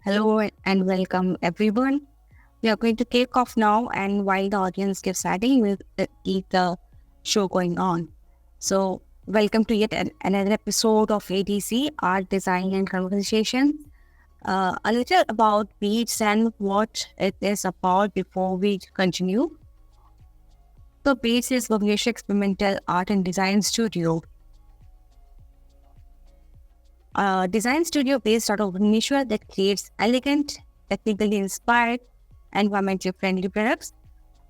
Hello and welcome everyone. We are going to kick off now, and while the audience gets ready, we'll keep the show going on. So, welcome to yet another episode of ADC, Art, Design and Conversation. A little about beats and what it is about before we continue. So, Beats is Awdhesh Experimental Art and Design Studio. Design studio based out of Odisha that creates elegant, technically inspired, environmentally friendly products.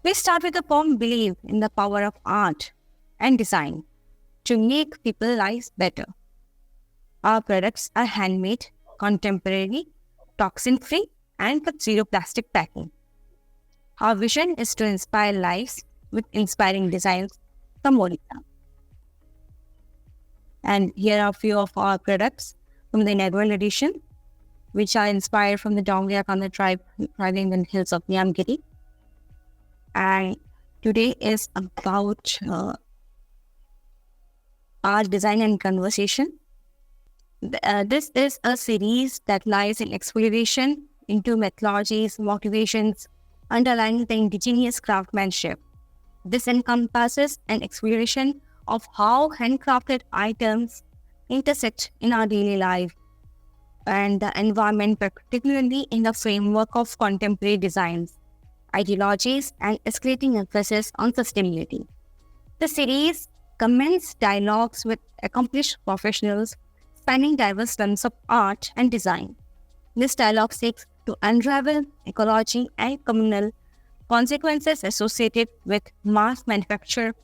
We start with a firm belief in the power of art and design to make people's lives better. Our products are handmade, contemporary, toxin-free, and with zero plastic packing. Our vision is to inspire lives with inspiring designs from Odisha. And here are a few of our products from the inaugural edition, which are inspired from the 𝗏𝗺𝗺 tribe thriving in the hills of Nyamgiri. And today is about art, design and conversation. This is a series that lies in exploration into methodologies, motivations, underlying the indigenous craftsmanship. This encompasses an exploration of how handcrafted items intersect in our daily life and the environment, particularly in the framework of contemporary designs, ideologies, and escalating emphasis on sustainability. The series commences dialogues with accomplished professionals spanning diverse realms of art and design. This dialogue seeks to unravel ecology and communal consequences associated with mass manufactured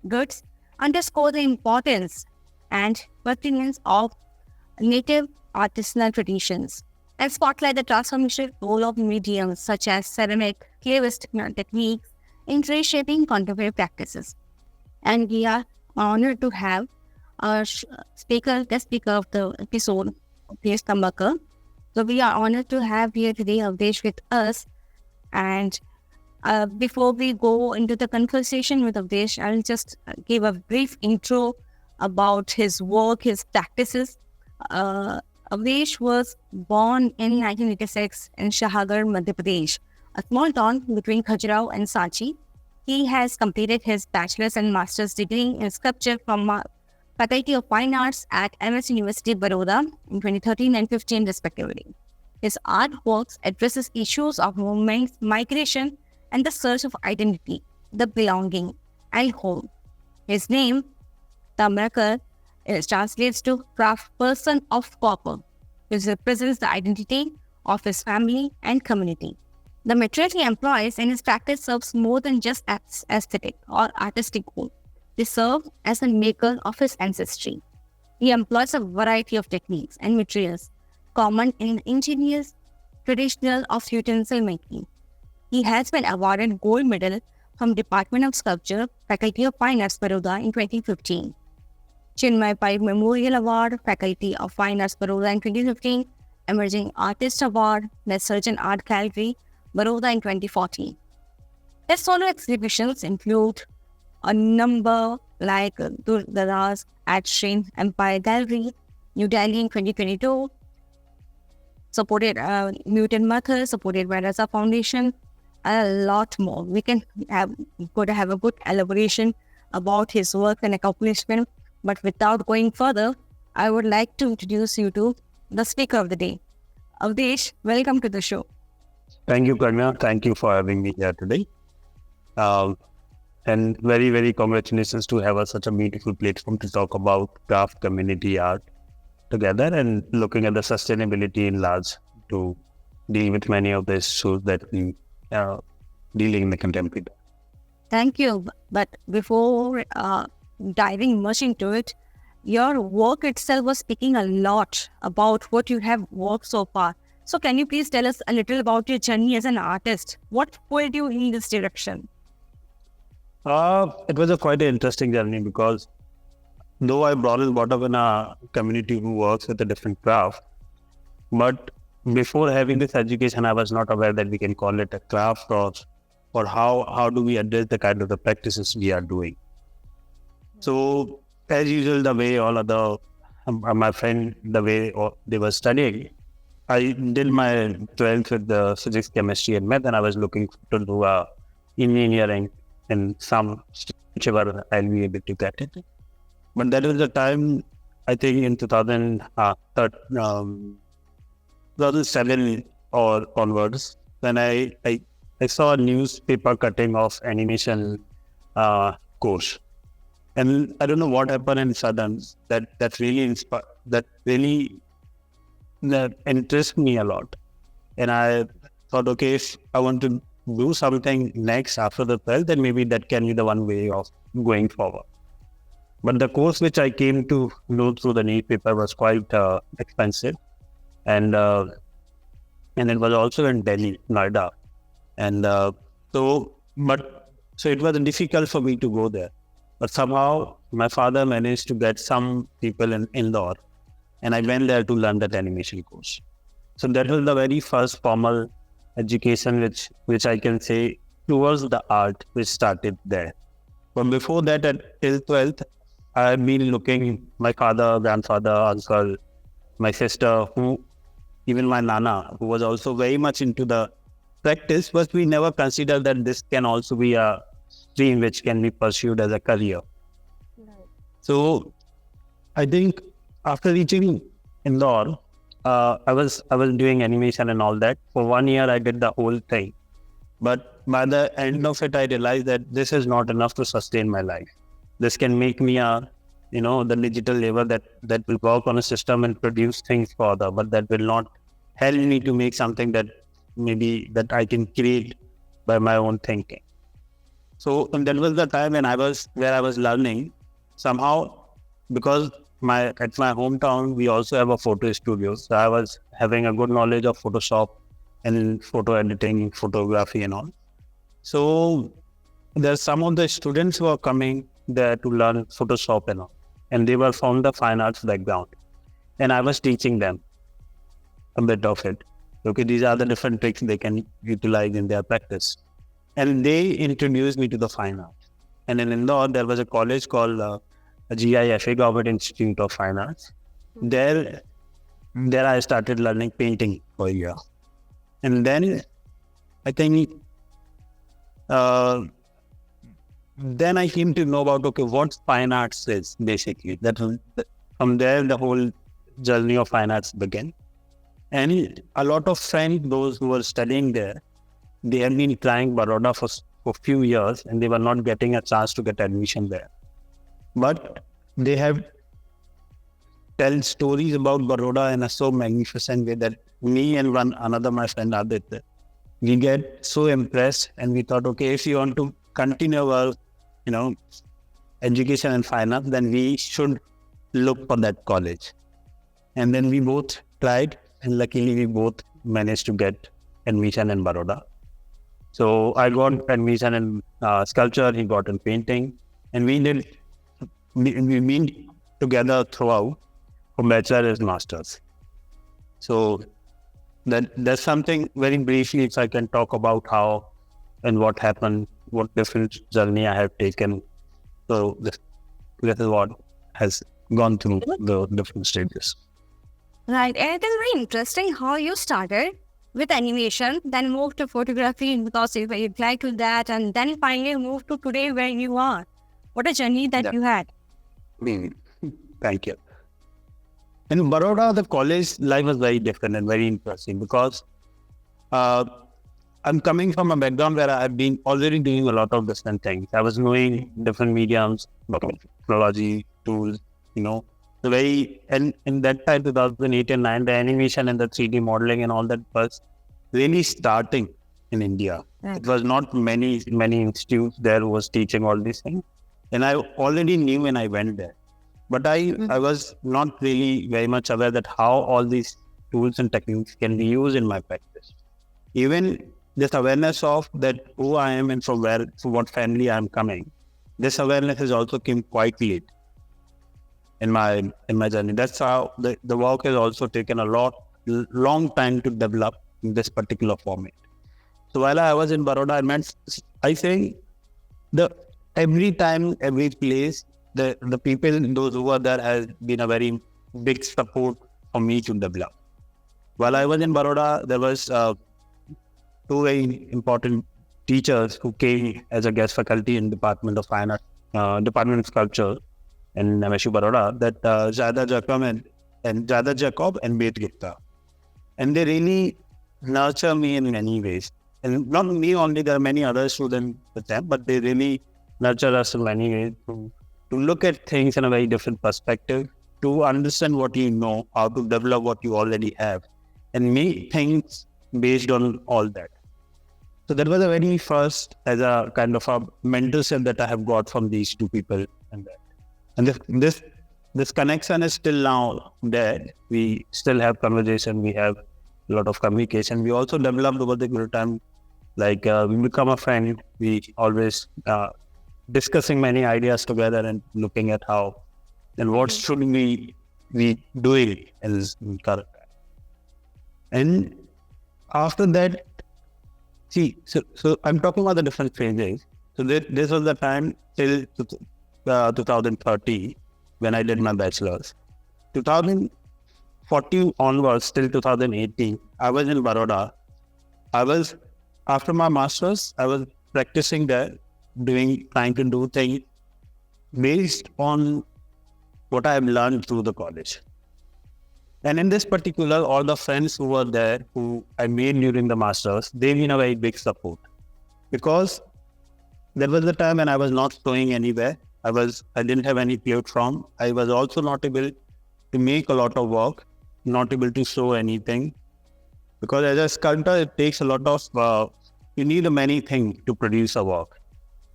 goods, underscore the importance and pertinence of native artisanal traditions, and spotlight the transformational role of mediums such as ceramic, clay techniques in reshaping contemporary practices. And we are honored to have our guest speaker of the episode, Awdhesh Tamrakar. So we are honored to have here today Awdhesh with us. And before we go into the conversation with Awdhesh, I'll just give a brief intro about his work, his practices. Awdhesh was born in 1986 in Shahagar, Madhya Pradesh, a small town between 𝗔𝗿𝗁 and Ranchi. He has completed his bachelor's and master's degree in sculpture from Faculty of Fine Arts at MS University Baroda in 2013 and 15 respectively. His artworks addresses issues of movement, migration, and the search of identity, the belonging, and home. His name, Tamrakar, translates to craft person of copper, which represents the identity of his family and community. The material he employs in his practice serves more than just aesthetic or artistic goal. They serve as a maker of his ancestry. He employs a variety of techniques and materials common in ingenious traditional of utensil making. He has been awarded gold medal from Department of Sculpture, Faculty of Fine Arts, Baroda in 2015. 𝗔𝗿𝗁𝗍𝗍 Memorial Award, Faculty of Fine Arts, Baroda in 2015. Emerging Artist Award, Surgeon Art Gallery, Baroda in 2014. His solo exhibitions include a number like 𝗔𝗿𝗁𝗍 at Sri Empire Gallery, New Delhi in 2022. Supported Mutant Mother, supported by Raza Foundation, and a lot more. We can have a good elaboration about his work and accomplishment. But without going further, I would like to introduce you to the speaker of the day. Awdhesh, welcome to the show. Thank you, Karna. Thank you for having me here today. And very, very congratulations to have such a beautiful platform to talk about craft community art together and looking at the sustainability in large to deal with many of the issues that we are dealing in the contemporary. Thank you. But before diving much into it, your work itself was speaking a lot about what you have worked so far. So can you please tell us a little about your journey as an artist? What pulled you in this direction? It was quite an interesting journey because though I brought up in a community who works with a different craft, but before having this education, I was not aware that we can call it a craft or how do we address the kind of the practices we are doing. So as usual, the way all other my friend, the way they were studying, I did my 12th with the physics, chemistry, and math, and I was looking to do engineering in some whichever I'll be able to get it. But that was the time, I think in 2007 or onwards, when I saw a newspaper cutting of animation course. And I don't know what happened in sudden that really that interests me a lot. And I thought, okay, if I want to do something next after the 12th, then maybe that can be the one way of going forward. But the course which I came to know through the newspaper was quite expensive, and it was also in Delhi, Noida, and so it was difficult for me to go there. But somehow my father managed to get some people in Indore, and I went there to learn that animation course. So that was the very first formal education which I can say towards the art which started there. But before that, till 12th, I've been looking, my father, grandfather, uncle, my sister, even my nana, who was also very much into the practice, but we never considered that this can also be a stream which can be pursued as a career. Right. So I think after reaching Indore, I was doing animation and all that. For 1 year, I did the whole thing. But by the end of it, I realized that this is not enough to sustain my life. This can make me the digital labor that will work on a system and produce things further, but that will not help me to make something that maybe that I can create by my own thinking. So that was the time when I was learning somehow, because at my hometown, we also have a photo studio. So I was having a good knowledge of Photoshop and photo editing, photography and all. So there's some of the students who are coming there to learn Photoshop and all, and they were from the fine arts background, and I was teaching them a bit of it. Okay, these are the different tricks they can utilize in their practice, and they introduced me to the fine arts. And in Indore, there was a college called GIFA, Government Institute of Fine Arts. There I started learning painting for a year, and then I think. Then I came to know about, okay, what fine arts is basically. From there, the whole journey of fine arts began. And a lot of friends, those who were studying there, they had been trying Baroda for a few years, and they were not getting a chance to get admission there. But they have tell stories about Baroda in a so magnificent way that me and another my friend Aditya, we get so impressed, and we thought, okay, if you want to continue our education and fine arts, then we should look for that college. And then we both tried, and luckily we both managed to get admission in Baroda. So I got admission in sculpture, he got in painting, and we been together throughout from bachelor and masters. So that's something very briefly, if I can talk about how and what happened, what different journey I have taken. So this is what has gone through the different stages. Right. And it is very interesting how you started with animation, then moved to photography because you were applied to that, and then finally moved to today where you are. What a journey that you had. Thank you. In Baroda, the college life was very different and very interesting because I'm coming from a background where I've been already doing a lot of different things. I was knowing different mediums, technology, tools, and in that time, 2008 and 9, the animation and the 3D modeling and all that was really starting in India. Right. It was not many institutes there who was teaching all these things. And I already knew when I went there. But I was not really very much aware that how all these tools and techniques can be used in my practice. Even this awareness of that who I am and from what family I am coming, this awareness has also came quite late in my journey. That's how the work has also taken a long time to develop in this particular format. So while I was in Baroda, I say every time, every place, the people, those who were there has been a very big support for me to develop. While I was in Baroda, there was two very important teachers who came as a guest faculty in Department of Fine Art, Department of Sculpture in MSU Baroda, that 𝗔𝗿𝘁𝗶𝘀𝗁 and 𝗔𝗿𝘁𝗶𝗶𝗀, and they really nurture me in many ways. And not me only, there are many other students with them, but they really nurture us in many ways to look at things in a very different perspective, to understand what you know, how to develop what you already have, and make things based on all that. So that was the very first, as a kind of a mentorship that I have got from these two people, and that. And this connection is still now there. We still have conversation. We have a lot of communication. We also developed over the period of time, like we become a friend. We always discussing many ideas together and looking at how and what should we be doing in this current time. And after that, so I'm talking about the different phases. So this was the time till 2030 when I did my bachelor's. 2014 onwards till 2018, I was in Baroda. After my master's, I was practicing there, trying to do things based on what I have learned through the college. And in this particular, all the friends who were there, who I made during the master's, they've been a very big support. Because there was a time when I was not going anywhere. I didn't have any platform. I was also not able to make a lot of work, not able to show anything. Because as a sculptor, it takes a lot of, you need many things to produce a work.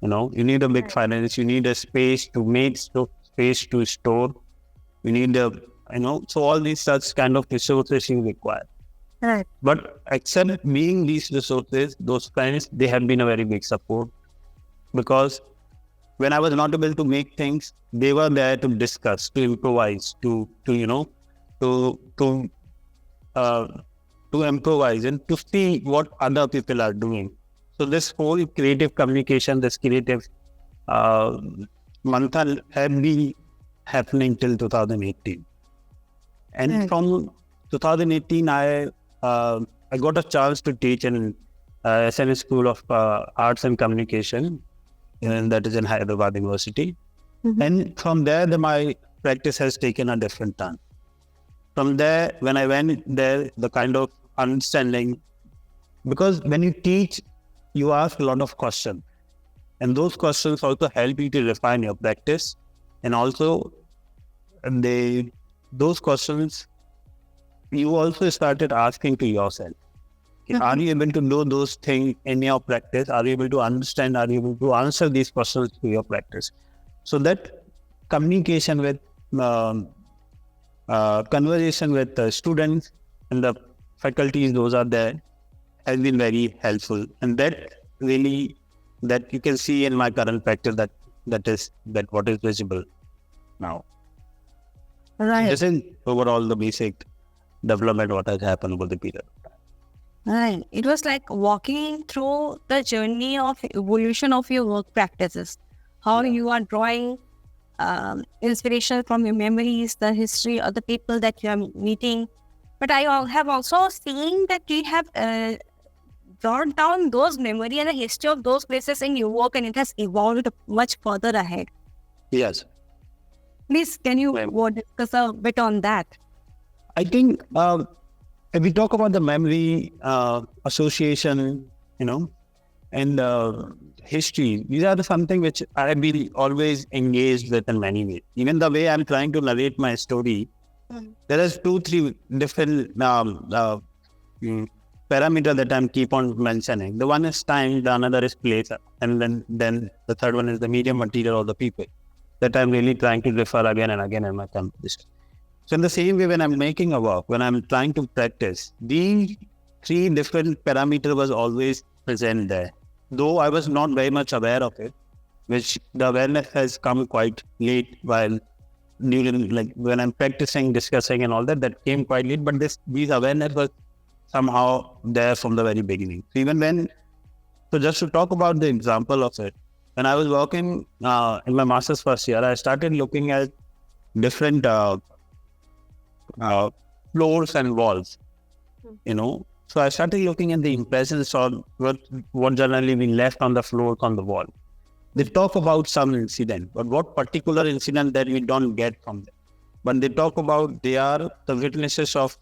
You need a big finance, you need a space to make, space to store. You need so all these such kind of resources you require. Right. But except being these resources, those friends, they have been a very big support, because when I was not able to make things, they were there to discuss, to improvise, to improvise and to see what other people are doing. So this whole creative communication, this creative manthan had been happening till 2018. And from 2018, I got a chance to teach in SN School of Arts and Communication, and that is in Hyderabad University. Mm-hmm. And from there, my practice has taken a different turn. From there, when I went there, the kind of understanding, because when you teach, you ask a lot of questions. And those questions also help you to refine your practice. And also, those questions, you also started asking to yourself. Mm-hmm. Are you able to know those things in your practice? Are you able to understand? Are you able to answer these questions to your practice? So that communication with, conversation with the students and the faculties, those are there, has been very helpful. And that really, that you can see in my current practice, that what is visible now. Right. This is overall the basic development what has happened over the period of time. Right. It was like walking through the journey of evolution of your work practices. How you are drawing inspiration from your memories, the history of the people that you are meeting. But I have also seen that you have brought down those memory and the history of those places in your work, and it has evolved much further ahead. Yes. Please, can you discuss a bit on that? I think if we talk about the memory, association, and history, these are something which I have been always engaged with in many ways. Even the way I'm trying to narrate my story, there is 2-3 different parameters that I'm keep on mentioning. The one is time, the another is place, and then the third one is the medium, material, or the people that I'm really trying to refer again and again in my composition. So in the same way, when I'm making a work, when I'm trying to practice, these 3 different parameters was always present there. Though I was not very much aware of it, which the awareness has come quite late while during, like when I'm practicing, discussing and all that came quite late, but these awareness was somehow there from the very beginning. So so just to talk about the example of it, when I was working in my master's first year, I started looking at different floors and walls. So I started looking at the impressions on what generally been left on the floor, on the wall. They talk about some incident, but what particular incident that we don't get from them. But they talk about they are the witnesses of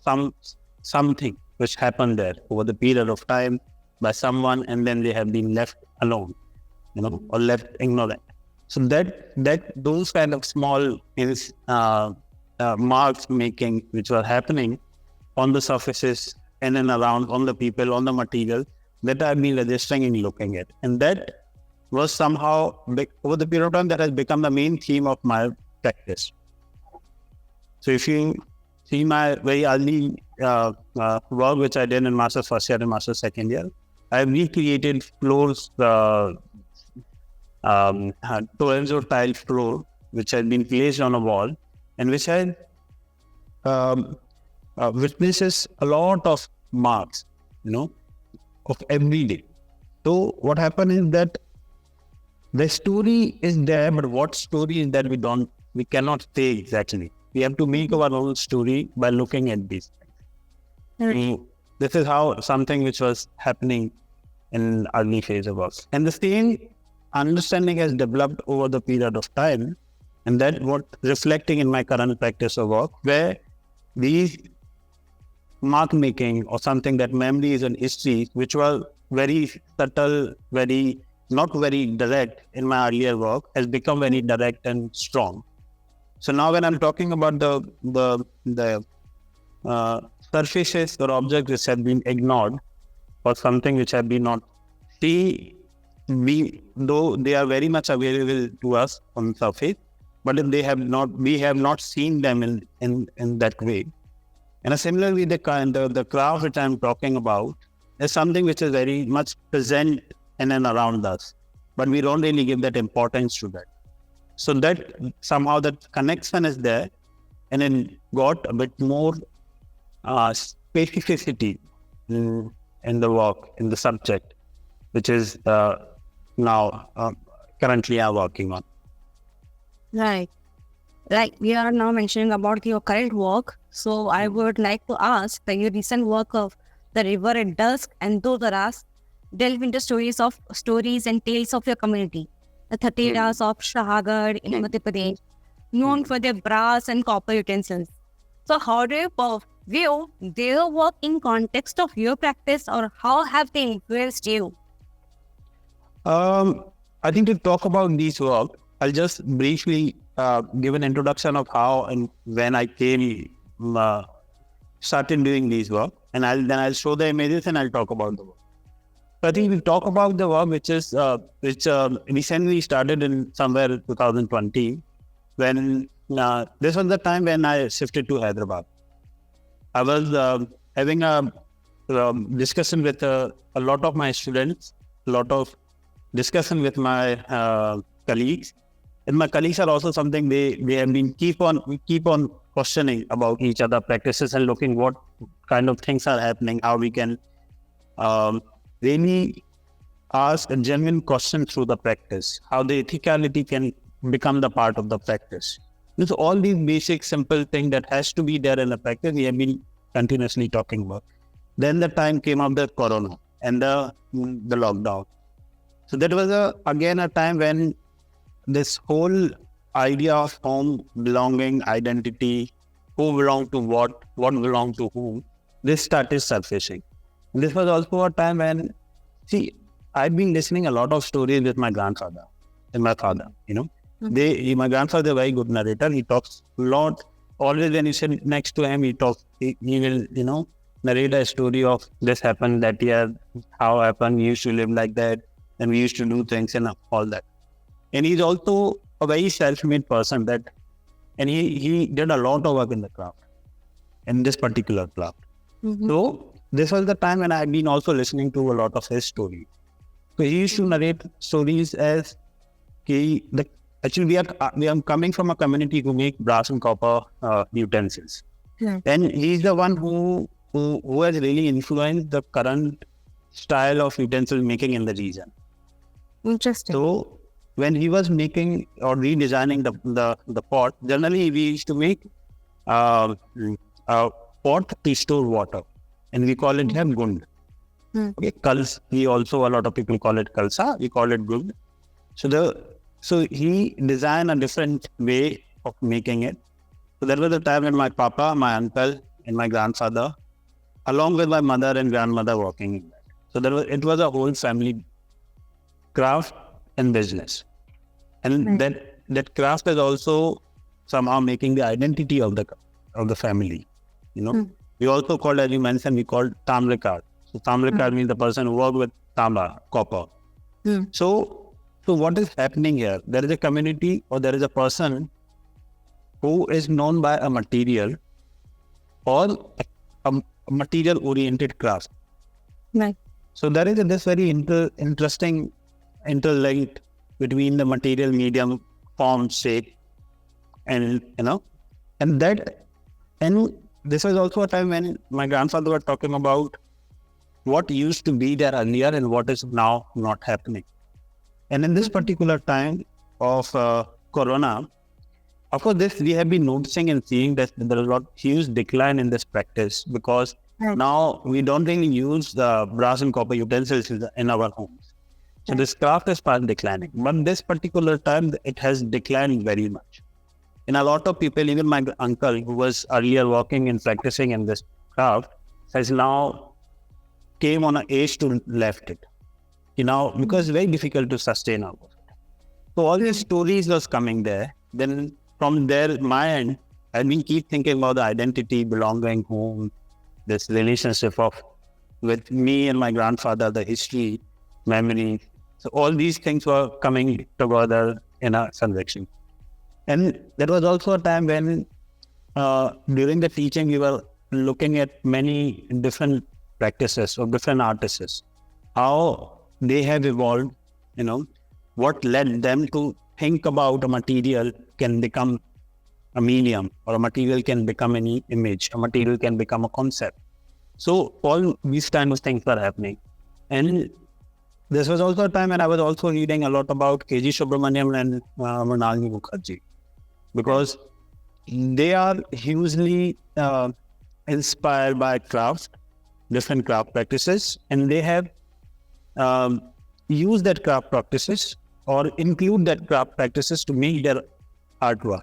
something which happened there over the period of time by someone, and then they have been left alone, or left ignorant. So that those kind of small marks making which were happening on the surfaces and then around, on the people, on the material, that I've been registering and looking at. And that was somehow, over the period of time, that has become the main theme of my practice. So if you see my very early work, which I did in Master's first year and Master's second year, I have recreated floors, 𝗠𝗲𝗁𝗀 floor, which had been placed on a wall, and which had witnesses a lot of marks, of every day. So what happened is that the story is there, but what story is that we cannot say exactly. We have to make our own story by looking at these things. So this is how something which was happening in early phase of work. And the same understanding has developed over the period of time, and that what reflecting in my current practice of work, where these mark making or something that memories and histories, which were very subtle, not very direct in my earlier work, has become very direct and strong. So now when I'm talking about the surfaces or objects which have been ignored, or something which have been not seen, though they are very much available to us on the surface, but if we have not seen them in that way. And similarly, the craft which I'm talking about is something which is very much present in and around us, but we don't really give that importance to that. So that somehow that connection is there, and then got a bit more specificity in the work, in the subject, which is now currently I'm working on. Right. Like we are now mentioning about your current work. So I would like to ask that your recent work of The River at Dusk and 𝗠𝗲𝗁𝗀 delve into stories and tales of your community. The 𝗃𝗃 of Shahagad in Madhya Pradesh, known for their brass and copper utensils. So how do you view their work in context of your practice, or how have they influenced you? I think to talk about these work, I'll just briefly give an introduction of how and when I started doing these work, and I'll show the images and I'll talk about the work. So I think we'll talk about the work which recently started in somewhere 2020, when this was the time when I shifted to Hyderabad. I was having a discussion with a lot of my students, a lot of discussion with my colleagues. And my colleagues are also something they have been keep on questioning about each other practices and looking what kind of things are happening, how we can really ask a genuine question through the practice, how the ethicality can become the part of the practice. So all these basic simple things that has to be there in the practice, we have been continuously talking about. Then the time came of the Corona and the lockdown. So that was again a time when this whole idea of home, belonging, identity, who belonged to what belonged to whom, this started surfacing. And this was also a time when, I've been listening a lot of stories with my grandfather and my father, My grandfather is a very good narrator. He talks a lot. Always when you sit next to him, he will, narrate a story of this happened that year, how happened, we used to live like that, and we used to do things and all that. And he's also a very self-made person and he did a lot of work in the craft, in this particular craft. Mm-hmm. So this was the time when I've been also listening to a lot of his stories. So he used to narrate stories as, actually we are coming from a community who make brass and copper utensils. Yeah. And he's the one who has really influenced the current style of utensil making in the region. Interesting. So when he was making or redesigning the pot, generally we used to make a pot to store water. and we call it here gund. Okay, Kals, we also, a lot of people call it kalsa, we call it gund. So he designed a different way of making it. So there was a time when my papa, my uncle, and my grandfather, along with my mother and grandmother, working in that. So it was a whole family craft and business, and that craft is also somehow making the identity of the family. We also called, as you mentioned, we called Tamrakar. So Tamrakar means the person who worked with Tamba, copper. So what is happening here? There is a community, or there is a person who is known by a material or a material-oriented craft. Right. So there is this very interesting interlink between the material, medium, form, shape, and this was also a time when my grandfather was talking about what used to be there earlier and what is now not happening. And in this particular time of Corona, of course, we have been noticing and seeing that there is a huge decline in this practice, because now we don't really use the brass and copper utensils in our homes. So this craft is part declining. But this particular time, it has declined very much. And a lot of people, even my uncle, who was earlier working and practicing in this craft, has now came on an age to left it. Because it's very difficult to sustain all of it. So all these stories was coming there. Then from there, my end, I keep thinking about the identity, belonging home, this relationship with me and my grandfather, the history, memory. So all these things were coming together in a convection. And there was also a time when during the teaching, we were looking at many different practices of different artists, how they have evolved, what led them to think about a material can become a medium, or a material can become any image, a material can become a concept. So all these kind of things were happening. And this was also a time when I was also reading a lot about 𝗔𝗿𝗁𝗍𝗺 and Mrinalini Mukherjee, because they are hugely inspired by different craft practices, and they have used that craft practices or include that craft practices to make their artwork.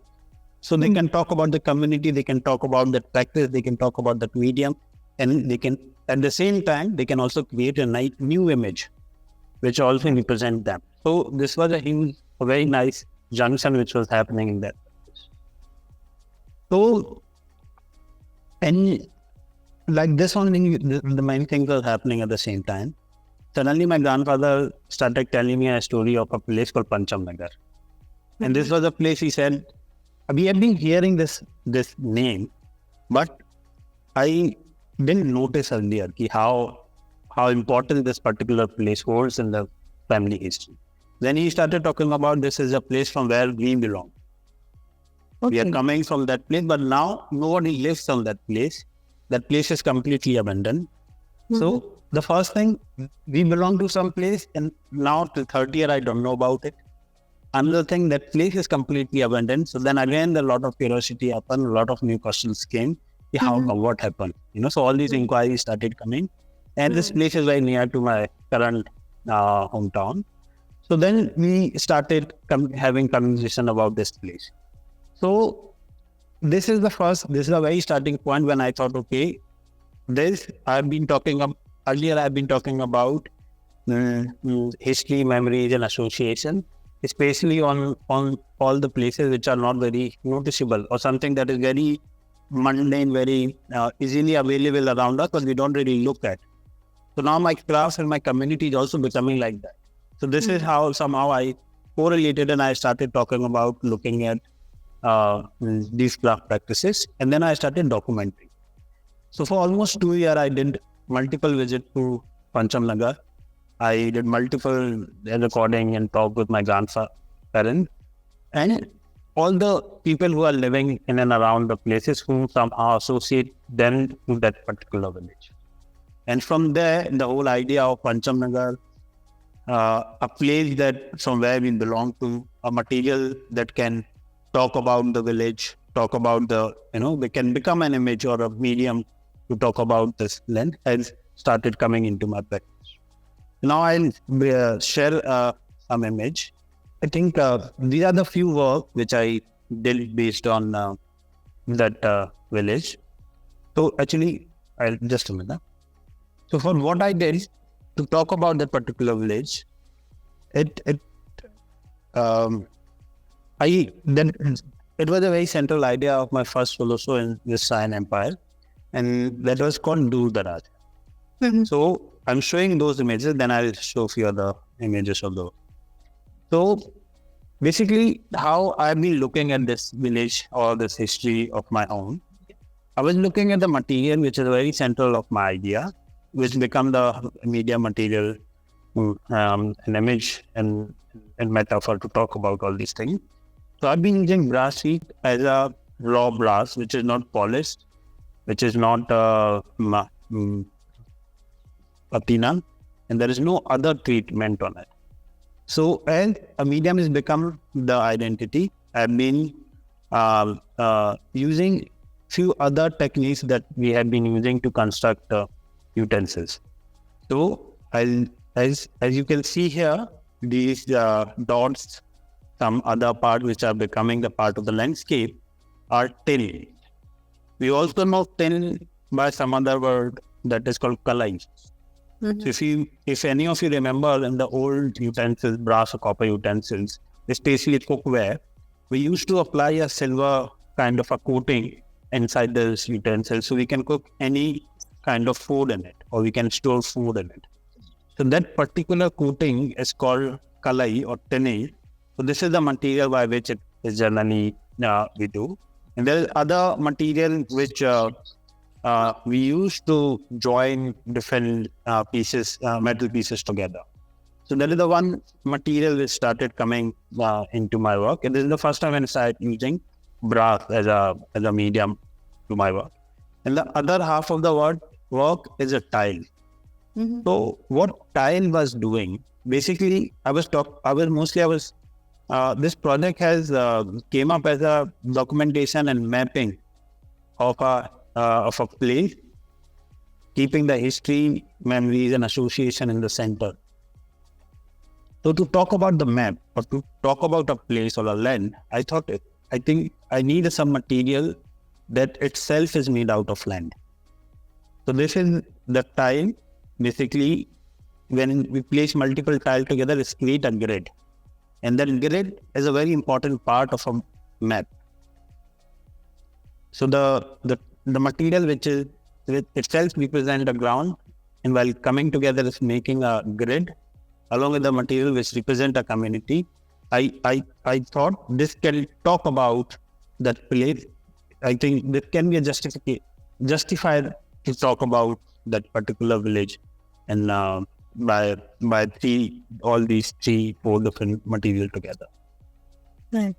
So they can talk about the community, they can talk about that practice, they can talk about that medium, and they can, at the same time, they can also create a new image, which also represent them. So this was a very nice junction which was happening in that practice. So, and like this only, the main things were happening at the same time. Suddenly my grandfather started telling me a story of a place called Panchamnagar. And this was a place, he said, we have been hearing this name, but I didn't notice earlier how important this particular place holds in the family history. Then he started talking about this is a place from where we belong. Okay. We are coming from that place, but now nobody lives on that place. That place is completely abandoned. So the first thing, we belong to some place, and now till 30 years, I don't know about it. Another thing, that place is completely abandoned. So then again, a lot of curiosity happened, a lot of new questions came. What happened? So all these inquiries started coming. And this place is very near to my current hometown. So then we started having conversation about this place. So this is a very starting point when I thought, okay, earlier I've been talking about history, memories, and association, especially on all the places which are not very noticeable, or something that is very mundane, very easily available around us, but we don't really look at. So now my class and my community is also becoming like that. So this is how somehow I correlated, and I started talking about looking at these craft practices, and then I started documenting. So for almost 2 years, I did multiple visits to Panchamnagar. I did multiple recording and talk with my grandparents and all the people who are living in and around the places who somehow associate them to that particular village. And from there, the whole idea of Panchamnagar, a place that from where we belong to, a material that can talk about the village, talk about they can become an image or a medium to talk about this lens has started coming into my practice. Now I'll share some image. I think these are the few work which I did based on that village. So actually, I'll just a minute. So for what I did to talk about that particular village, it was a very central idea of my first solo show in this Saiyan Empire, and that was called 𝗔𝗿𝘁𝗶𝘀𝘁 Mhm. So I'm showing those images, then I'll show a few other images of those. So basically, how I've been looking at this village or this history of my own, I was looking at the material which is very central of my idea, which become the media material, an image and metaphor to talk about all these things. So I've been using brass sheet as a raw brass, which is not polished, which is not patina, and there is no other treatment on it. So as a medium has become the identity, I've been using few other techniques that we have been using to construct utensils. So as you can see here, these dots, some other part which are becoming the part of the landscape, are tin. We also know tin by some other word that is called 𝗠𝗲𝗁𝗍𝗍. Mhm. So if any of you remember in the old utensils, brass or copper utensils, especially cookware, we used to apply a silver kind of a coating inside this utensil so we can cook any kind of food in it, or we can store food in it. So that particular coating is called 𝗠𝗲𝗁 or tin. So this is the material by which it is generally we do. And there is other material which we use to join different pieces, metal pieces together. So that is the one material which started coming into my work. And this is the first time when I started using brass as a medium to my work. And the other half of the work is a tile. Mhm. So what tile was doing, basically, this project has came up as a documentation and mapping of a place, keeping the history, memories, and association in the center. So to talk about the map or to talk about a place or a land, I think I need some material that itself is made out of land. So this is the tile. Basically, when we place multiple tiles together, it's create a grid. And that grid is a very important part of a map. So the material which itself represents the ground, and while coming together is making a grid, along with the material which represent a community. I thought this can talk about that place. I think this can be justified to talk about that particular village, and by all these 3-4 different material together. Right.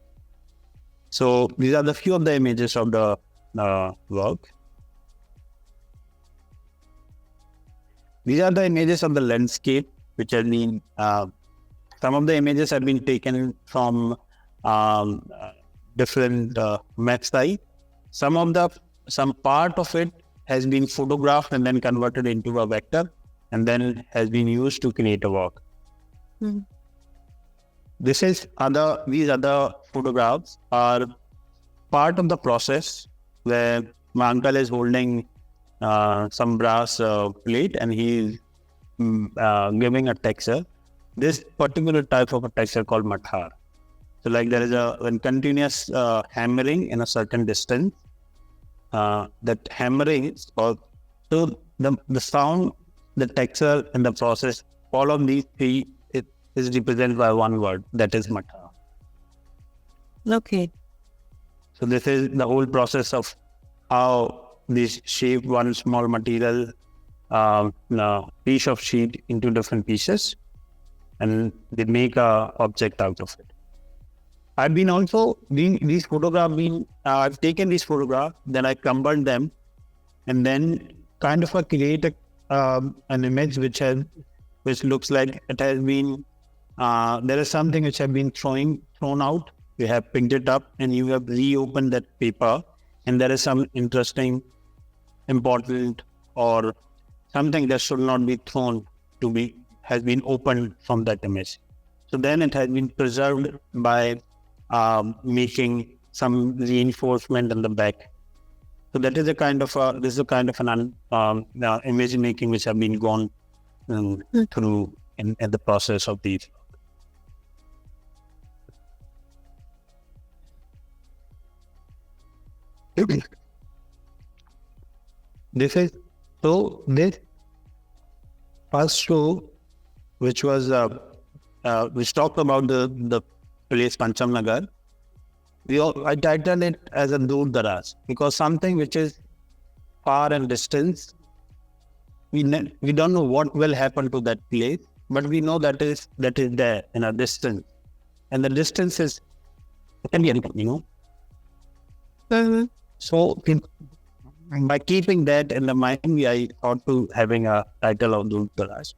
So these are the few of the images of the work. These are the images of the landscape, which have been, some of the images have been taken from different websites. Some part of it has been photographed and then converted into a vector, and then has been used to create a work. Mhm. These other photographs are part of the process where my uncle is holding some brass plate, and he is giving a texture. This particular type of a texture called 𝗏𝗏. So like there is when continuous hammering in a certain distance, that hammering, so the sound, the texture, and the process, all of these three, it is represented by one word, that is 𝗏𝗏. Okay. So this is the whole process of how this shape one small material, piece of sheet into different pieces, and they make a object out of it. I've been also doing these photographs. I've taken these photographs, then I combined them, and then kind of create an image which looks like it has been. There is something which has been thrown out. You have picked it up and you have reopened that paper, and there is some interesting important or something that should not be thrown has been opened from that image. So then it has been preserved by making some reinforcement in the back. So that is a kind of an image making which have been gone through in the process of these. This first show, which was which talked about the place Pancham I titled it as a 𝗔𝗿𝘁𝗃𝗃 because something which is far and distance, we don't know what will happen to that place, but we know that is there in a distance, and the distance is can be anything, So by keeping that in the mind, I thought to having a title of 𝗔𝗿𝘁𝗃𝗃.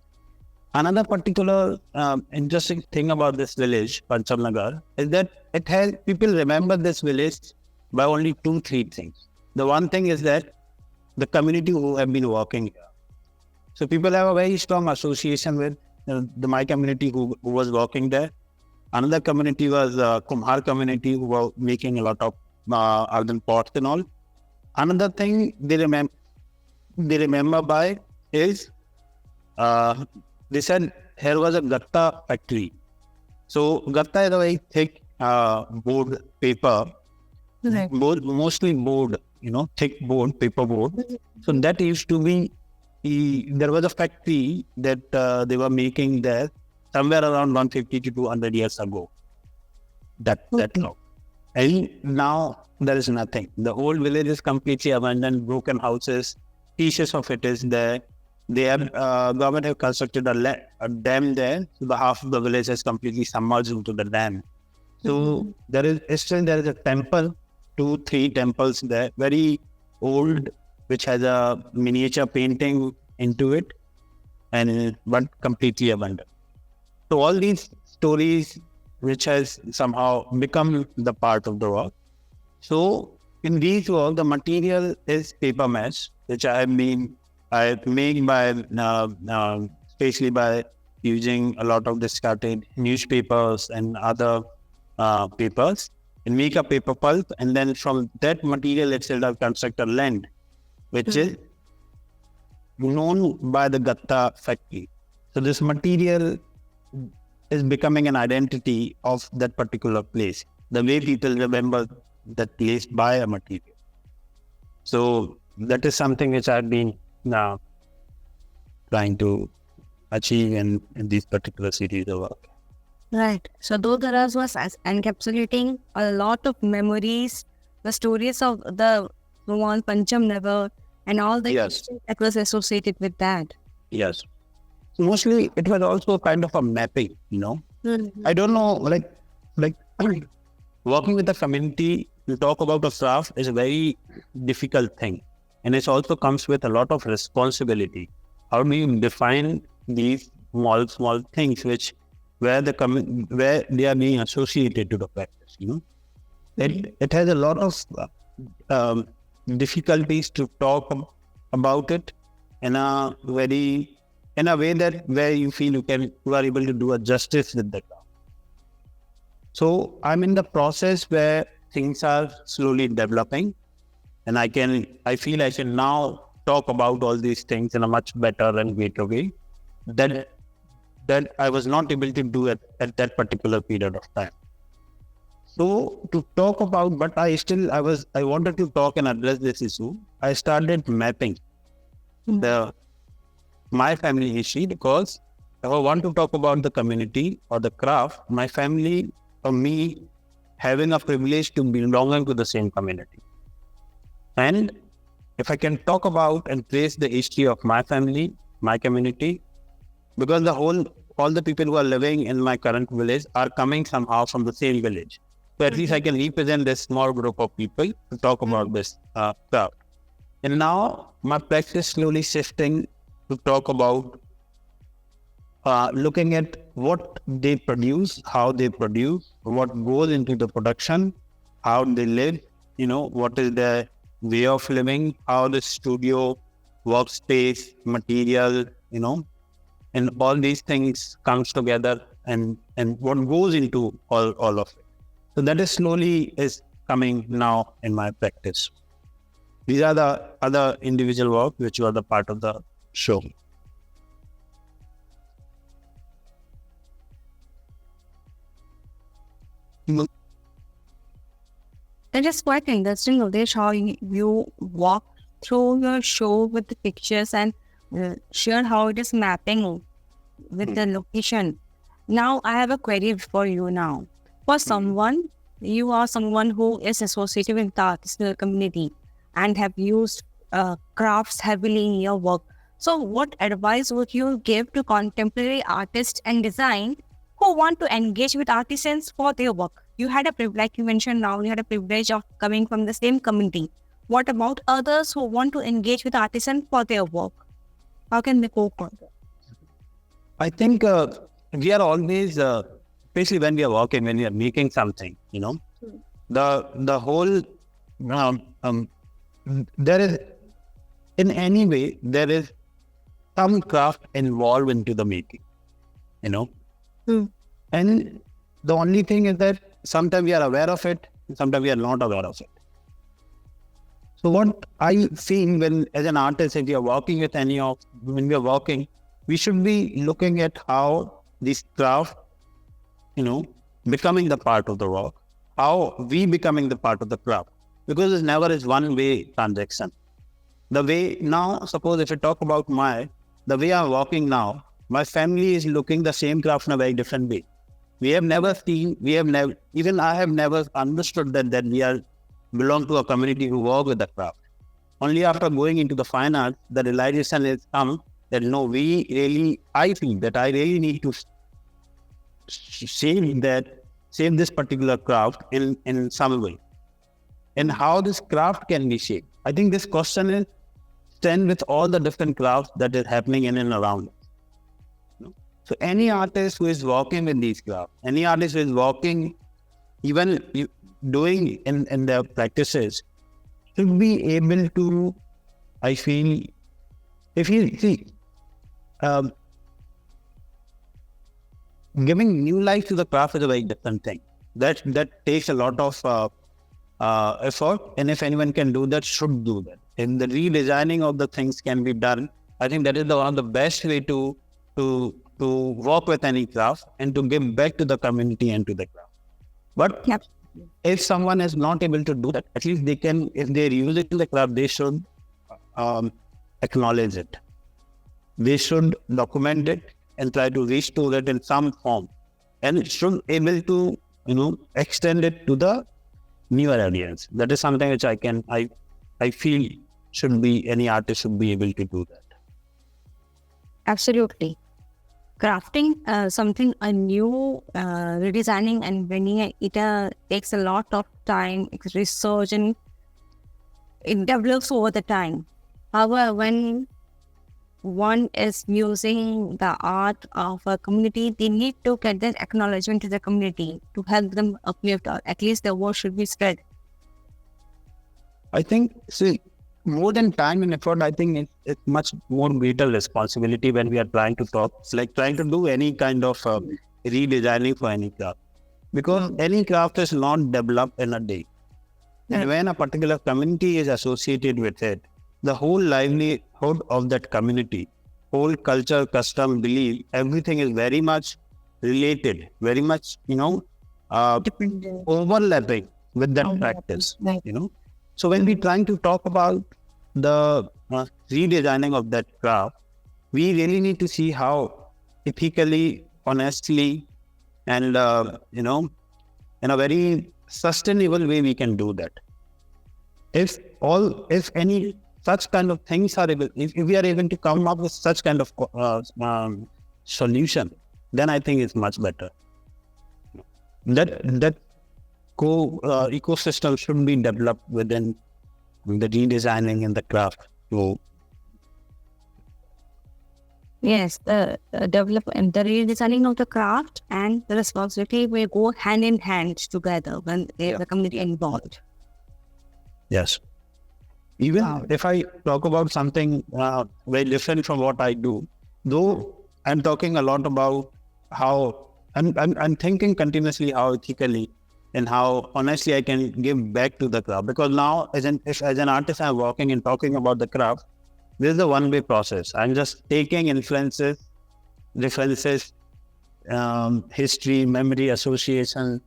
Another particular interesting thing about this village, Pancham is that people remember this village by only 2-3 things. The one thing is that the community who have been working here. So people have a very strong association with my community who was working there. Another community was Kumhar community who were making a lot of earthen pots and all. Another thing they remember by is they said here was a gatta factory. So gatta is a very thick board paper, mostly board, thick board, paper board. So that used to be, there was a factory that they were making there somewhere around 150 to 200 years ago. That long. And now there is nothing. The whole village is completely abandoned, broken houses, pieces of it is there. They have government have constructed a dam there, so the half of the village is completely submerged into the dam. So there is a temple, 2-3 temples there, very old, which has a miniature painting into it, but completely abandoned. So all these stories, which has somehow become the part of the work. So in these work, the material is paper mesh, which I made by especially by using a lot of discarded newspapers and other papers, and make a paper pulp, and then from that material itself I've constructed a land, which is known by the gatta factory. So this material is becoming an identity of that particular place, the way people remember that place by a material. So that is something which I've been now trying to achieve in this particular series of work. Right. So 𝗔𝗿𝘁𝗃𝗃 was encapsulating a lot of memories, the stories of the one Pancham Nagar and all the history that was associated with that. Yes. So mostly it was also kind of a mapping, I don't know, like working with the community to talk about a craft is a very difficult thing. And it also comes with a lot of responsibility. How do you define these small things where they are being associated to the practice? It has a lot of difficulties to talk about it in a way that where you feel you are able to do a justice with the craft. So I'm in the process where things are slowly developing. And I feel I can now talk about all these things in a much better and greater way that I was not able to do at that particular period of time. So to talk about, but I wanted to talk and address this issue. I started mapping my family history, because if I want to talk about the community or the craft, my family or me having a privilege to belong to the same community. And if I can talk about and trace the history of my family, my community, because all the people who are living in my current village are coming somehow from the same village. So at least I can represent this small group of people to talk about this craft. And now my practice slowly shifting to talk about looking at what they produce, how they produce, what goes into the production, how they live, what is their way of living, how the studio, workspace, material, and all these things comes together, and what goes into all of it. So that is slowly is coming now in my practice. These are the other individual work which were the part of the show. That is quite interesting, Awdhesh, how you walk through your show with the pictures and share how it is mapping with the location. Now, I have a query for you now. For someone, you are someone who is associated with the artisanal community and have used crafts heavily in your work. So what advice would you give to contemporary artists and design who want to engage with artisans for their work? You had a privilege, like you mentioned now, you had a privilege of coming from the same community. What about others who want to engage with artisans for their work? How can they go further? I think we are always, especially when we are working, when we are making something, the whole, there is, in any way, there is some craft involved into the making, And the only thing is that sometimes we are aware of it, sometimes we are not aware of it. So what I feel when, as an artist, if we are working with when we are working, we should be looking at how this craft, becoming the part of the work, how we becoming the part of the craft, because it's never is one-way transaction. The way now, suppose if I talk about the way I'm working now, my family is looking the same craft in a very different way. Even I have never understood that we belong to a community who work with the craft. Only after going into the fine arts, the realization has come that I feel that I really need to save this particular craft in some way. And how this craft can be shaped. I think this question is stand with all the different crafts that is happening in and around us. So any artist who is working with these crafts, any artist who is working, even doing in their practices, should be able to, I feel, giving new life to the craft is a very different thing. That takes a lot of effort, and if anyone can do that, should do that. And the redesigning of the things can be done. I think that is one of the best way to work with any craft and to give back to the community and to the craft. But if someone is not able to do that, at least they can, if they're using the craft, they should acknowledge it. They should document it and try to restore it in some form. And it should able to, extend it to the newer audience. That is something which I feel any artist should be able to do that. Absolutely. Crafting something new, redesigning and bringing it takes a lot of time, research, and it develops over the time. However, when one is using the art of a community, they need to get that acknowledgement to the community to help them uplift, or at least the word should be spread. I think, more than time and effort, I think it's much more greater responsibility when we are trying to talk, like trying to do any kind of redesigning for any craft. Because any craft is not developed in a day. And when a particular community is associated with it, the whole livelihood of that community, whole culture, custom, belief, everything is very much related, very much, overlapping with that practice, So when we're trying to talk about the redesigning of that craft, we really need to see how ethically, honestly, and, in a very sustainable way we can do that. If any such kind of things are able, if we are able to come up with such kind of solution, then I think it's much better. That ecosystem should be developed within the redesigning and the craft. So, yes, the development, the redesigning of the craft and the responsibility will go hand in hand together when there's a community involved. Yes. Even if I talk about something very different from what I do, though I'm talking a lot about how I'm thinking continuously how ethically and how honestly I can give back to the craft. Because now as an artist, I'm working and talking about the craft. This is a one-way process. I'm just taking influences, references, history, memory, association,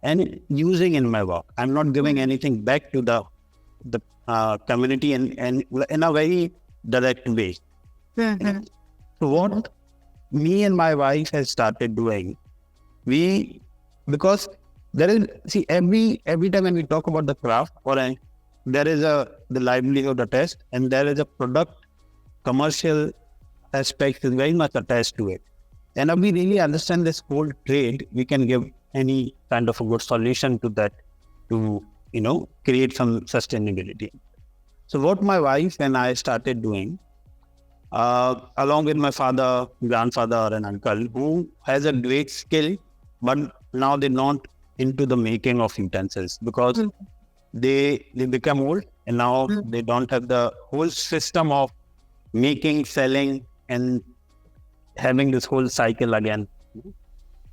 and using in my work. I'm not giving anything back to the community and in a very direct way. Mm-hmm. So what me and my wife has started doing, because there is, see, every time when we talk about the craft, there is the livelihood attached, and there is a product commercial aspect is very much attached to it. And if we really understand this whole trade, we can give any kind of a good solution to that, to create some sustainability. So what my wife and I started doing, along with my father, grandfather, and uncle, who has a great skill, but now they're not into the making of utensils because they become old, and now they don't have the whole system of making, selling, and having this whole cycle again.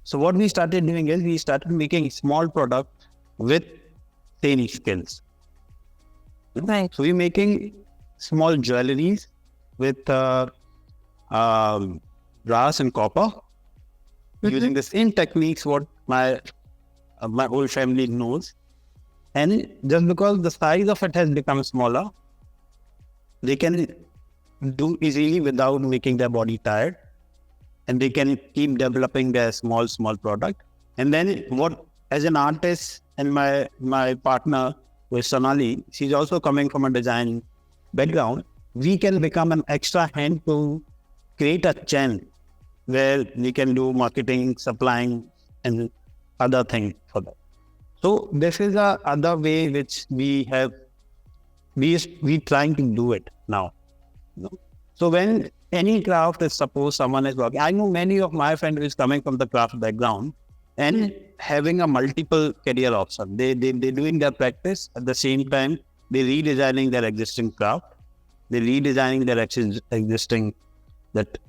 So what we started doing is we started making small products with same skills. Right. So we're making small jewelries with brass and copper, using the same techniques what my whole family knows. And just because the size of it has become smaller, they can do easily without making their body tired, and they can keep developing their small product. And then what, as an artist, and my partner with Sonali, she's also coming from a design background, we can become an extra hand to create a chain where we can do marketing, supplying, and other things for that. So this is a other way which we trying to do it now. So when any craft is, suppose someone is working, I know many of my friends is coming from the craft background and having a multiple career option. They doing their practice at the same time. They redesigning their existing craft. They redesigning their existing that,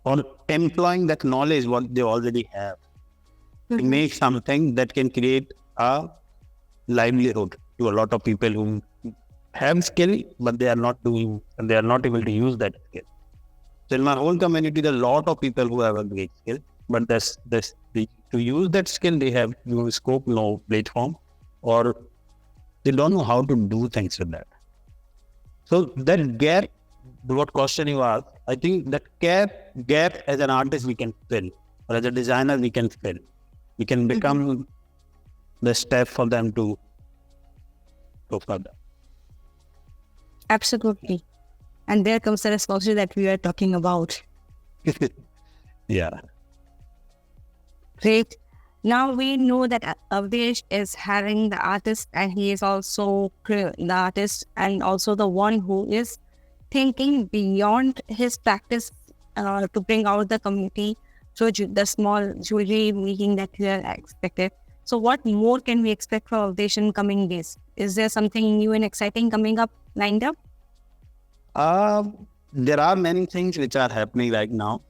or employing that knowledge what they already have to make something that can create a livelihood to a lot of people who have skill, but they are not doing, and they are not able to use that skill. So in my whole community, there are a lot of people who have a great skill, but to use that skill, they have no scope, no platform, or they don't know how to do things with that. So that gap, what question you asked, I think that gap as an artist we can fill, or as a designer we can fill. We can become the step for them to go further. Absolutely. And there comes the responsibility that we are talking about. Yeah. Great. Now we know that Awdhesh is having the artist, and he is also the artist and also the one who is thinking beyond his practice to bring out the community through the small jewelry making that we are expected. So what more can we expect from Awdhesh in coming days? Is there something new and exciting coming up, lined up? There are many things which are happening right now.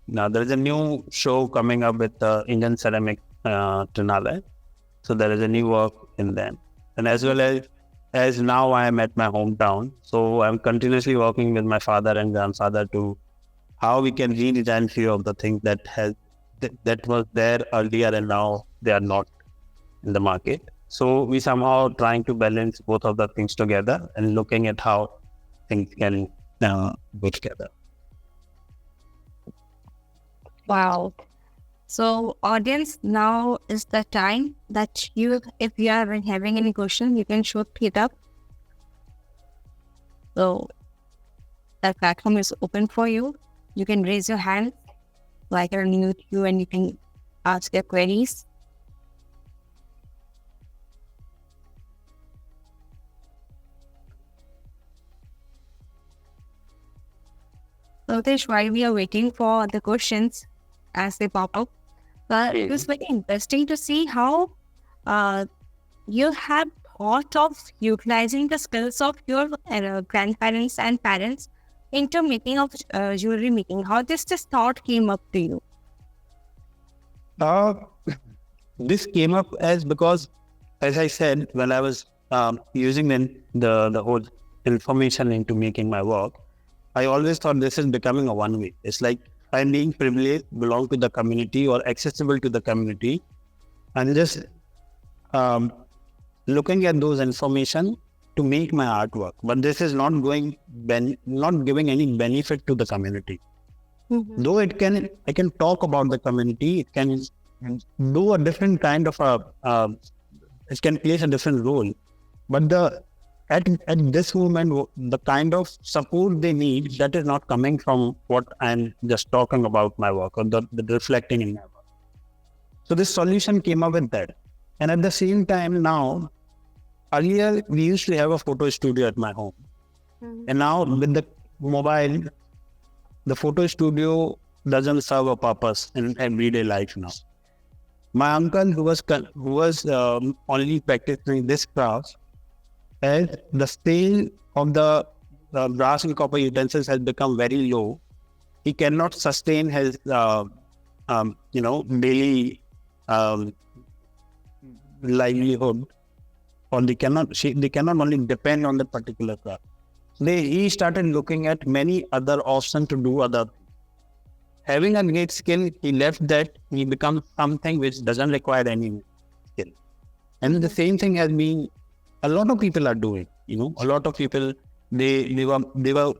Now there is a new show coming up with Indian Ceramic Trinale. So there is a new work in them. And as well as now I am at my hometown. So I'm continuously working with my father and grandfather to how we can redesign few of the things that was there earlier and now they are not in the market. So we somehow trying to balance both of the things together and looking at how things can go together. Wow. So audience, now is the time that if you are having any question, you can shoot it up. So the platform is open for you. You can raise your hand, so I can unmute you and you can ask your queries. So Awdhesh, while we are waiting for the questions as they pop up, it was very interesting to see how you have thought of utilizing the skills of your grandparents and parents into making of jewelry making? How this thought came up to you? This came up because, as I said, when I was using the whole information into making my work, I always thought this is becoming a one-way. It's like I'm being privileged, belong to the community or accessible to the community, and just looking at those information to make my artwork. But this is not not giving any benefit to the community. Mm-hmm. Though I can talk about the community, it can do a different kind of it can place a different role. But at this moment, the kind of support they need, that is not coming from what I'm just talking about my work or the reflecting in my work. So this solution came up with that. And at the same time now, earlier we used to have a photo studio at my home. Mm-hmm. And now with the mobile, the photo studio doesn't serve a purpose in everyday life now. My uncle, who was only practicing this craft, as the sale of the brass and copper utensils has become very low, he cannot sustain his daily livelihood, or they cannot only depend on the particular craft. He started looking at many other options to do other things. Having a great skill, he left that. He becomes something which doesn't require any skill. And the same thing has been, a lot of people are doing. A lot of people, they were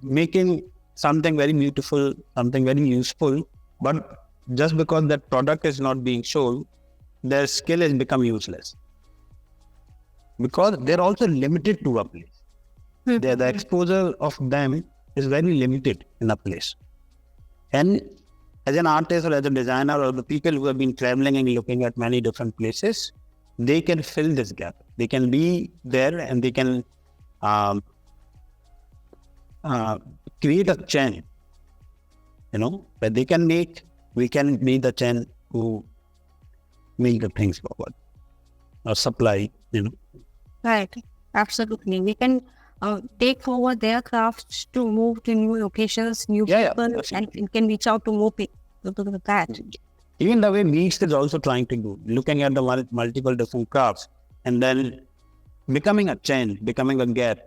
making something very beautiful, something very useful, but just because that product is not being sold, their skill has become useless. Because they're also limited to a place. The exposure of them is very limited in a place. And as an artist or as a designer or the people who have been traveling and looking at many different places, they can fill this gap. They can be there and they can create a chain, where they can we can be the chain who make the things forward or supply, Right, absolutely. We can take forward their crafts to move to new locations, new people, and it can reach out to more people with that. Even the way Meeks is also trying to do, looking at the multiple different crafts and then becoming a chain, becoming a gap,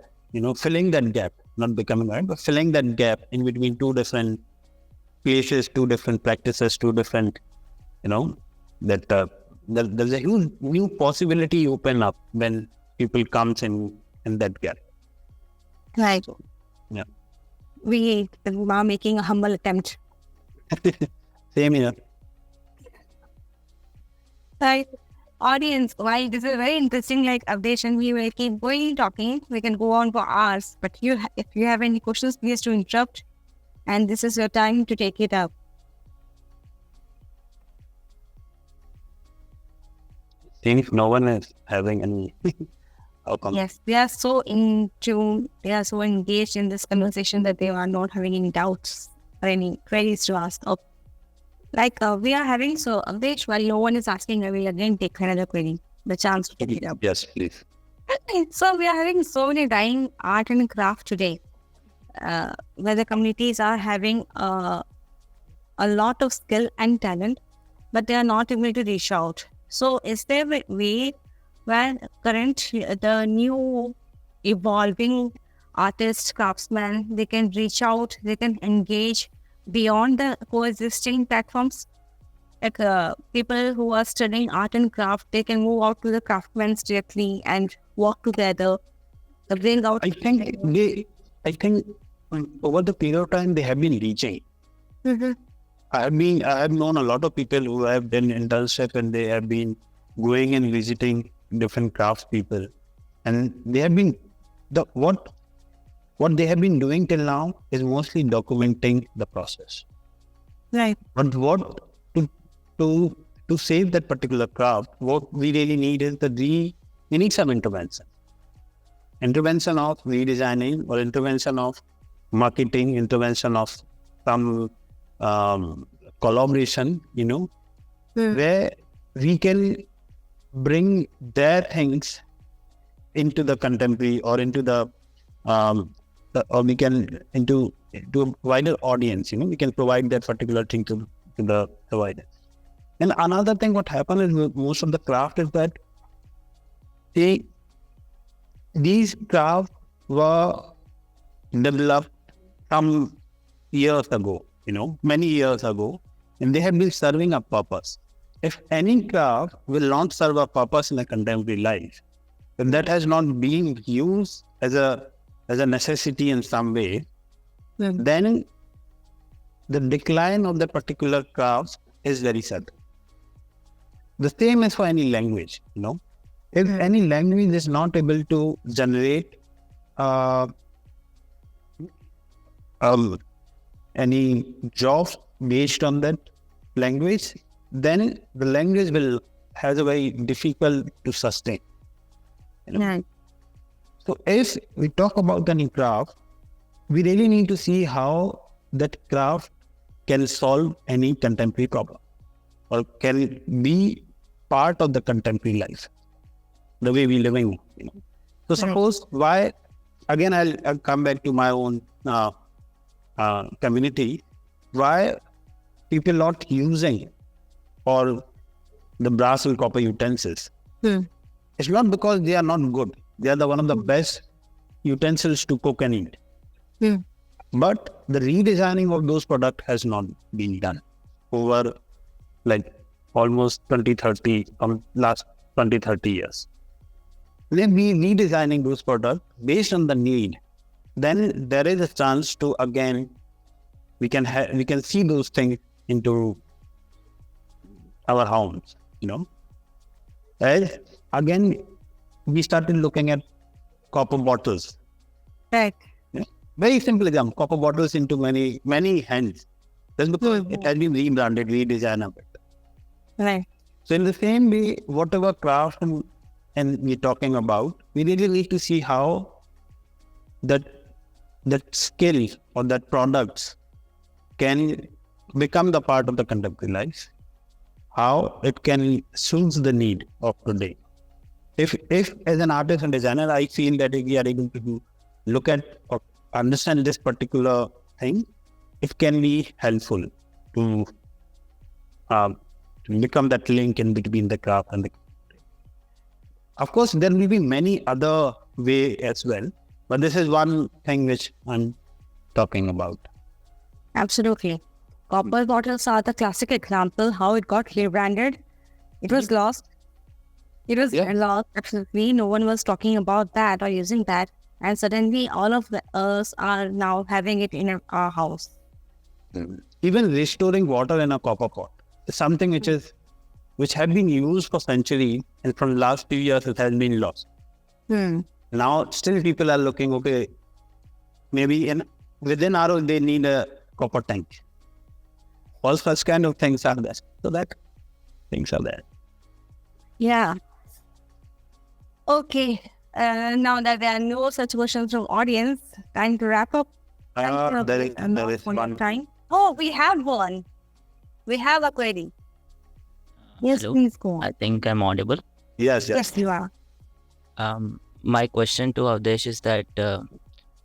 filling that gap, not becoming one, but filling that gap in between two different places, two different practices, two different, there's a huge new possibility open up when people comes in that gap. Right. So, yeah. We are making a humble attempt. Same here. Right. Audience, while this is very interesting, like Awdhesh, and we will keep going talking. We can go on for hours. But if you have any questions, please do interrupt. And this is your time to take it up. If no one is having any outcome. Yes, they are so engaged in this conversation that they are not having any doubts or any queries to ask. We are having, so Awdhesh, while no one is asking, I will again take another query, the chance to take it up. Yes, please. So we are having so many dying art and craft today, where the communities are having a lot of skill and talent, but they are not able to reach out. So is there a way where the new evolving artists, craftsmen, they can reach out, they can engage beyond the coexisting platforms? Like people who are studying art and craft, they can move out to the craftsmen directly and work together. Bring out. I think over the period of time they have been reaching. Mm-hmm. I have known a lot of people who have done internship and they have been going and visiting different crafts people, and they have been what they have been doing till now is mostly documenting the process. Right. But what to save that particular craft, what we really need is we need some intervention of redesigning or intervention of marketing, intervention of some collaboration, where we can bring their things into the contemporary or into or we can into a wider audience. We can provide that particular thing to the audience. And another thing, what happened is with most of the craft is that these crafts were developed some years ago, many years ago, and they have been serving a purpose. If any craft will not serve a purpose in a contemporary life, then that has not been used as a necessity in some way, then the decline of the particular craft is very sudden. The same is for any language, If any language is not able to generate any jobs based on that language, then the language has a very difficult to sustain. So if we talk about any craft, we really need to see how that craft can solve any contemporary problem or can be part of the contemporary life, the way we living. So suppose why, again, I'll come back to my own community, why people not using or the brass and copper utensils. It's not because they are not good. They are one of the best utensils to cook and eat. But the redesigning of those products has not been done over almost 20-30, last 20-30 years. When we redesigning those products based on the need, then there is a chance to, again, we can see those things into our homes, And again, we started looking at copper bottles. Right. Very simple example, copper bottles into many hands. That's because it has been rebranded, redesigned a bit. Right. So in the same way, whatever craft and we're talking about, we really need to see how that skill or that products can become the part of the contemporary life, how it can suit the need of today. If as an artist and designer, I feel that if we are able to look at or understand this particular thing, it can be helpful to become that link in between the craft and the. Of course, there will be many other way as well, but this is one thing which I'm talking about. Absolutely. Copper bottles are the classic example how it got rebranded. It was lost. It was lost. Absolutely. No one was talking about that or using that. And suddenly all of us are now having it in our house. Even restoring water in a copper pot is something which had been used for centuries, and from the last few years it has been lost. Now still people are looking, okay, maybe within our they need a copper tank. All such kind of things are there. So that things are there. Yeah. Okay. Now that there are no such questions from audience, time to wrap up. There is one. Time. Oh, we have one. We have a query. Yes, Hello. please go on. I think I'm audible. Yes. Yes, you are. My question to Awdhesh is that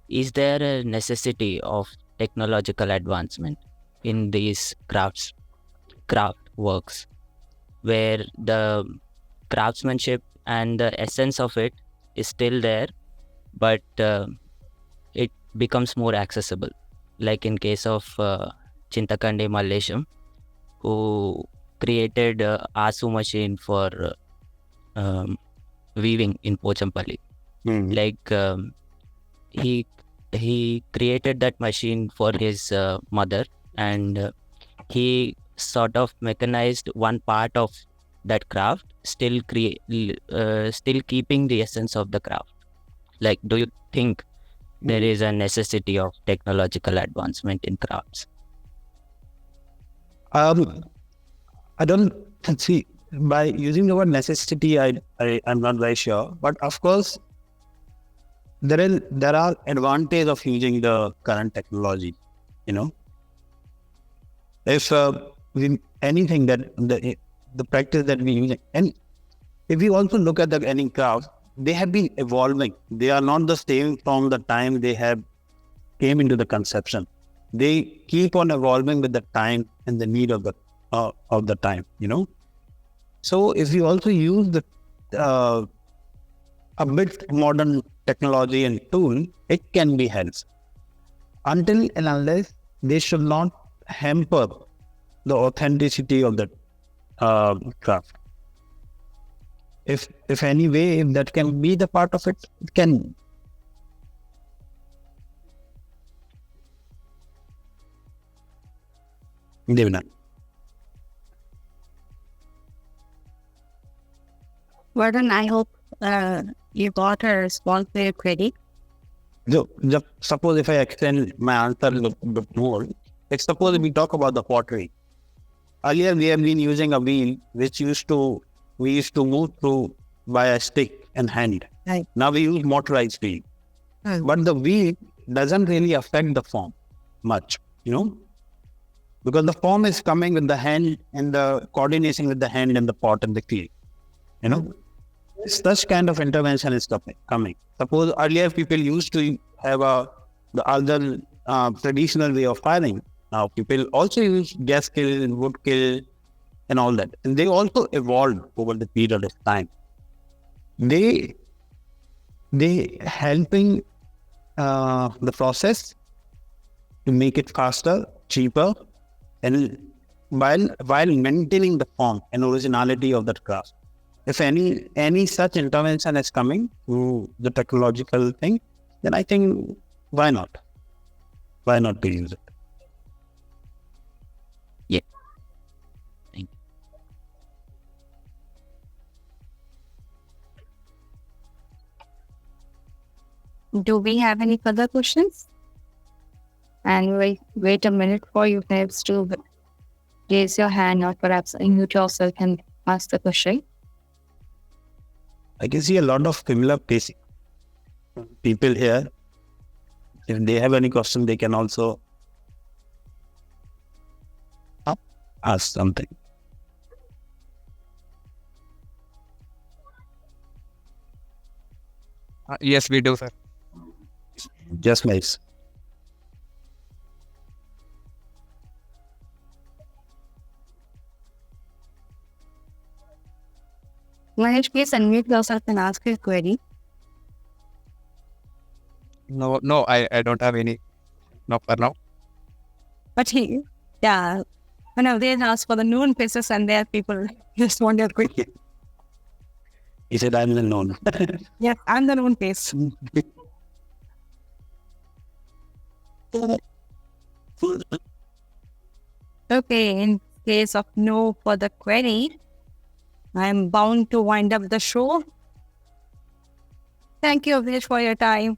is there a necessity of technological advancement in these craft works, where the craftsmanship and the essence of it is still there, but it becomes more accessible? Like in case of 𝗔𝗿𝗁𝗍𝗪, who created a ASU machine for weaving in Pochampally. He created that machine for his mother, and he sort of mechanized one part of that craft, still keeping the essence of the craft. Like, do you think there is a necessity of technological advancement in crafts? I don't see, by using the word necessity, I'm not very sure. But of course, there are advantages of using the current technology. If anything that the practice that we use, and if we also look at any craft, they have been evolving. They are not the same from the time they have came into the conception. They keep on evolving with the time and the need of the time, So if you also use a bit modern technology and tool, it can be helpful. Until and unless they should not hamper the authenticity of the craft. If any way, if that can be the part of it, it can. Devna. Vardhan, I hope you got a response to your query. So, suppose if I extend my answer a little bit more, like suppose we talk about the pottery. Earlier we have been using a wheel which we used to move through by a stick and hand. Right. Now we use motorized wheel. But the wheel doesn't really affect the form much, because the form is coming with the hand and the coordination with the hand and the pot and the clay, Such kind of intervention is coming. Suppose earlier people used to have the other traditional way of firing. Now people also use gas kiln and wood kiln and all that. And they also evolved over the period of time. They helping the process to make it faster, cheaper, and while maintaining the form and originality of that craft. If any such intervention is coming to the technological thing, then I think why not? Why not to use it? Yeah. Thank you. Do we have any further questions? And wait a minute for you perhaps to raise your hand or perhaps unmute yourself and ask the question. I can see a lot of similar basic people here. If they have any question, they can also ask something. Yes, we do, sir. Just nice. Mahesh, please unmute yourself and ask your query. No, I don't have any. No, for now. But when they ask for the known faces and there people just want your query. He said, I'm the known. Yes, I'm the known face. Okay, in case of no further query, I'm bound to wind up the show. Thank you, Awdhesh, for your time.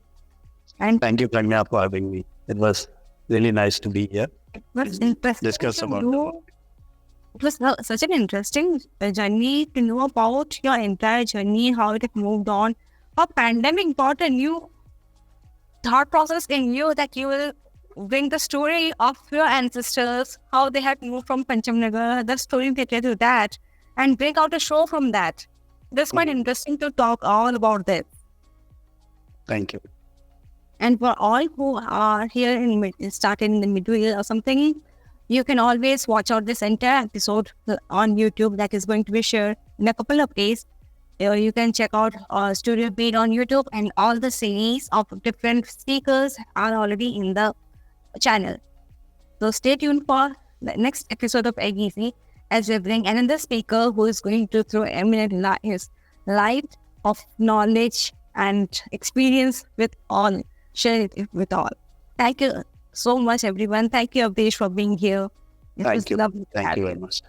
And thank you, Pragya, for having me. It was really nice to be here. It was interesting. Discuss about it was such an interesting journey to know about your entire journey, how it had moved on, how pandemic brought a new thought process in you that you will bring the story of your ancestors, how they had moved from Panchamnagar, the story related to that, and bring out a show from that. It's quite interesting to talk all about this. Thank you. And for all who are here started in the middle or something, you can always watch out this entire episode on YouTube that is going to be shared in a couple of days. You can check out Studio Beat on YouTube, and all the series of different speakers are already in the channel. So stay tuned for the next episode of AGC as we bring another speaker who is going to throw eminent his light of knowledge and experience with all, share it with all. Thank you so much, everyone. Thank you, Awdhesh, for being here. Thank you. Lovely. Thank you very much.